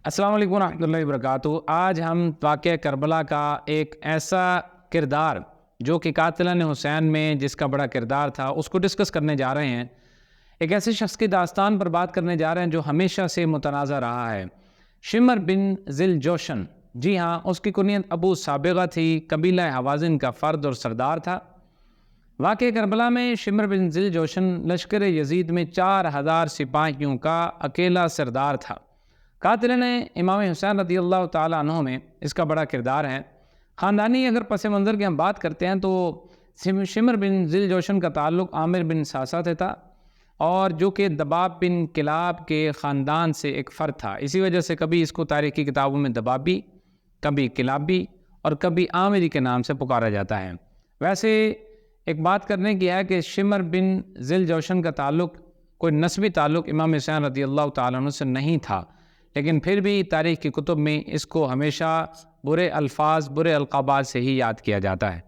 السلام علیکم ورحمۃ اللہ وبرکاتہ۔ آج ہم واقعہ کربلا کا ایک ایسا کردار جو کہ قاتلان حسین میں جس کا بڑا کردار تھا اس کو ڈسکس کرنے جا رہے ہیں۔ ایک ایسے شخص کی داستان پر بات کرنے جا رہے ہیں جو ہمیشہ سے متنازع رہا ہے، شمر بن ذی الجوشن۔ جی ہاں، اس کی کنیت ابو سابغہ تھی، قبیلہ حوازن کا فرد اور سردار تھا۔ واقعہ کربلا میں شمر بن ذی الجوشن لشکر یزید میں 4000 سپاہیوں کا اکیلا سردار تھا۔ قاتلان امام حسین رضی اللہ تعالیٰ عنہ میں اس کا بڑا کردار ہے۔ خاندانی اگر پس منظر کی ہم بات کرتے ہیں تو شمر بن ذی الجوشن کا تعلق عامر بن ساسا سے تھا، اور جو کہ دباب بن کلاب کے خاندان سے ایک فرد تھا۔ اسی وجہ سے کبھی اس کو تاریخی کتابوں میں دبابی، کبھی کلابی اور کبھی عامری کے نام سے پکارا جاتا ہے۔ ویسے ایک بات کرنے کی ہے کہ شمر بن ذی الجوشن کا تعلق کوئی نسبی تعلق امام حسین رضی اللہ تعالیٰ عنہ سے نہیں تھا، لیکن پھر بھی تاریخ کی کتب میں اس کو ہمیشہ برے الفاظ، برے القابات سے ہی یاد کیا جاتا ہے۔